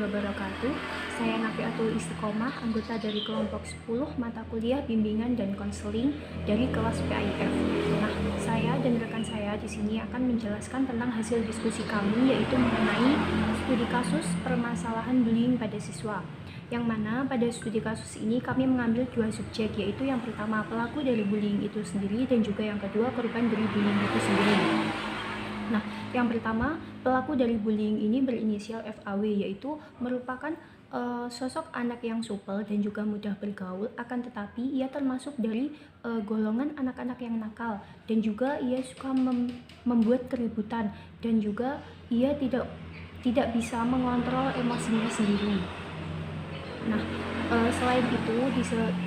wabarakatuh. Saya Nafiatul Istiqomah, anggota dari kelompok 10 mata kuliah bimbingan dan konseling dari kelas PAIF. Nah, saya dan rekan saya di sini akan menjelaskan tentang hasil diskusi kami, yaitu mengenai studi kasus permasalahan bullying pada siswa. Yang mana pada studi kasus ini kami mengambil dua subjek, yaitu yang pertama pelaku dari bullying itu sendiri dan juga yang kedua korban dari bullying itu sendiri. Nah, yang pertama, pelaku dari bullying ini berinisial FAW, yaitu merupakan sosok anak yang supel dan juga mudah bergaul, akan tetapi ia termasuk dari golongan anak-anak yang nakal dan juga ia suka membuat keributan dan juga ia tidak bisa mengontrol emosinya sendiri. Nah, selain itu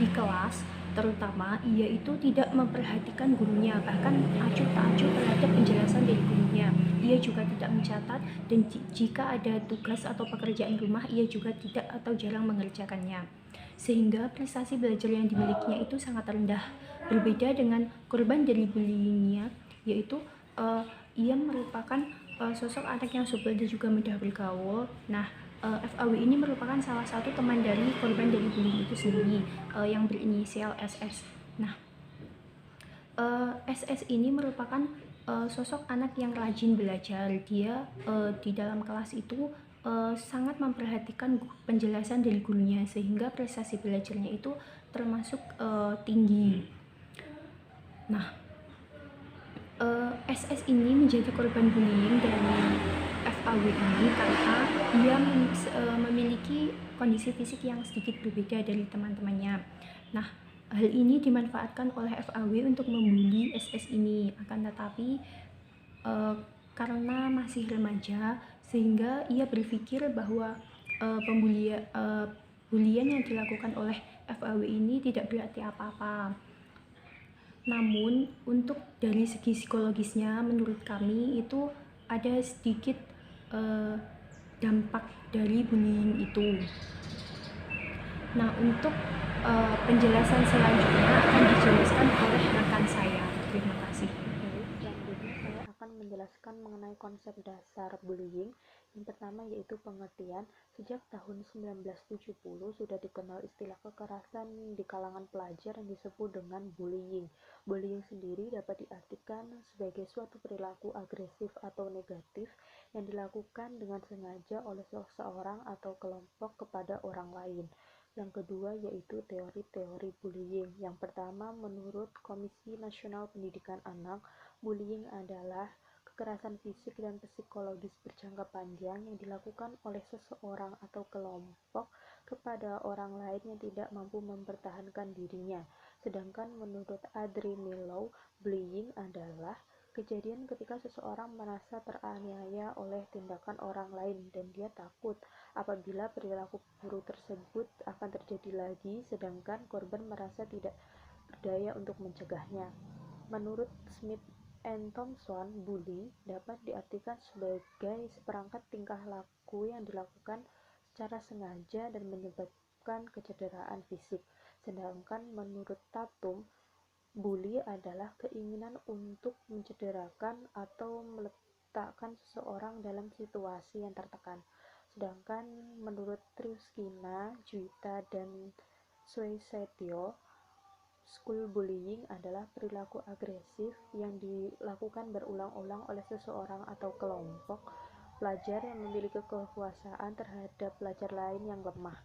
di kelas terutama ia itu tidak memperhatikan gurunya, bahkan acuh tak acuh terhadap penjelasan dari gurunya. Ia juga tidak mencatat dan jika ada tugas atau pekerjaan rumah ia juga tidak atau jarang mengerjakannya. Sehingga prestasi belajar yang dimilikinya itu sangat rendah. Berbeda dengan korban dari bullyingnya, yaitu ia merupakan sosok anak yang supel dan juga mudah bergaul. Nah, FAW ini merupakan salah satu teman dari korban dari bullying itu sendiri yang berinisial SS. Nah, SS ini merupakan sosok anak yang rajin belajar. Dia di dalam kelas itu sangat memperhatikan penjelasan dari gurunya sehingga prestasi belajarnya itu termasuk tinggi. Nah, SS ini menjadi korban bullying dari FAW ini karena dia memiliki kondisi fisik yang sedikit berbeda dari teman-temannya. Nah, hal ini dimanfaatkan oleh FAW untuk membuli SS ini, akan tetapi karena masih remaja sehingga ia berpikir bahwa bulian yang dilakukan oleh FAW ini tidak berarti apa-apa. Namun untuk dari segi psikologisnya menurut kami itu ada sedikit dampak dari bullying itu. Nah, untuk penjelasan selanjutnya akan dijelaskan oleh rekan saya. Terima kasih. Selanjutnya saya akan menjelaskan mengenai konsep dasar bullying. Yang pertama yaitu pengertian. Sejak tahun 1970 sudah dikenal istilah kekerasan di kalangan pelajar yang disebut dengan bullying. Bullying sendiri dapat diartikan sebagai suatu perilaku agresif atau negatif yang dilakukan dengan sengaja oleh seseorang atau kelompok kepada orang lain. Yang kedua yaitu teori-teori bullying. Yang pertama, menurut Komisi Nasional Pendidikan Anak, bullying adalah kekerasan fisik dan psikologis berjangka panjang yang dilakukan oleh seseorang atau kelompok kepada orang lain yang tidak mampu mempertahankan dirinya. Sedangkan menurut Adri Milo, bullying adalah kejadian ketika seseorang merasa teraniaya oleh tindakan orang lain dan dia takut apabila perilaku buruk tersebut akan terjadi lagi, sedangkan korban merasa tidak berdaya untuk mencegahnya. Menurut Smith and Thompson, bully dapat diartikan sebagai seperangkat tingkah laku yang dilakukan secara sengaja dan menyebabkan kecederaan fisik. Sedangkan menurut Tatum, bully adalah keinginan untuk mencederakan atau meletakkan seseorang dalam situasi yang tertekan. Sedangkan menurut Triuskina, Juwita, dan Suesetio, school bullying adalah perilaku agresif yang dilakukan berulang-ulang oleh seseorang atau kelompok pelajar yang memiliki kekuasaan terhadap pelajar lain yang lemah.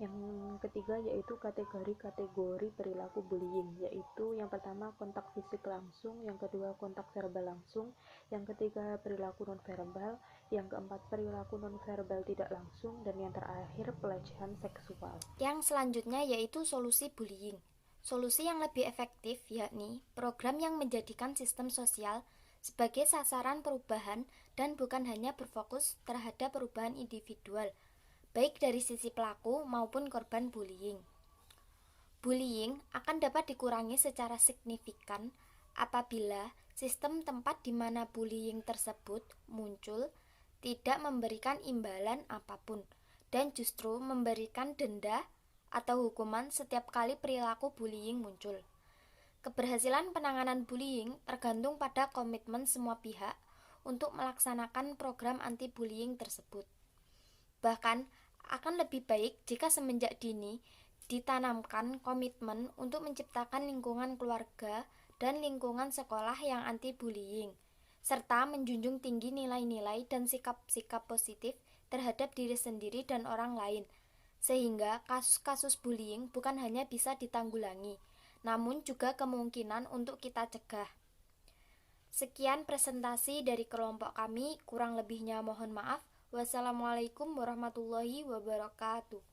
Yang ketiga yaitu kategori-kategori perilaku bullying, yaitu yang pertama kontak fisik langsung, yang kedua kontak verbal langsung, yang ketiga perilaku nonverbal, yang keempat perilaku nonverbal tidak langsung, dan yang terakhir pelecehan seksual. Yang selanjutnya yaitu solusi bullying. Solusi yang lebih efektif yakni program yang menjadikan sistem sosial sebagai sasaran perubahan dan bukan hanya berfokus terhadap perubahan individual, baik dari sisi pelaku maupun korban bullying. Bullying akan dapat dikurangi secara signifikan apabila sistem tempat di mana bullying tersebut muncul tidak memberikan imbalan apapun dan justru memberikan denda atau hukuman setiap kali perilaku bullying muncul. Keberhasilan penanganan bullying tergantung pada komitmen semua pihak untuk melaksanakan program anti-bullying tersebut. Bahkan, Akan lebih baik jika semenjak dini ditanamkan komitmen untuk menciptakan lingkungan keluarga dan lingkungan sekolah yang anti-bullying, serta menjunjung tinggi nilai-nilai dan sikap-sikap positif terhadap diri sendiri dan orang lain, sehingga kasus-kasus bullying bukan hanya bisa ditanggulangi, namun juga kemungkinan untuk kita cegah. Sekian presentasi dari kelompok kami, kurang lebihnya mohon maaf. Wassalamualaikum warahmatullahi wabarakatuh.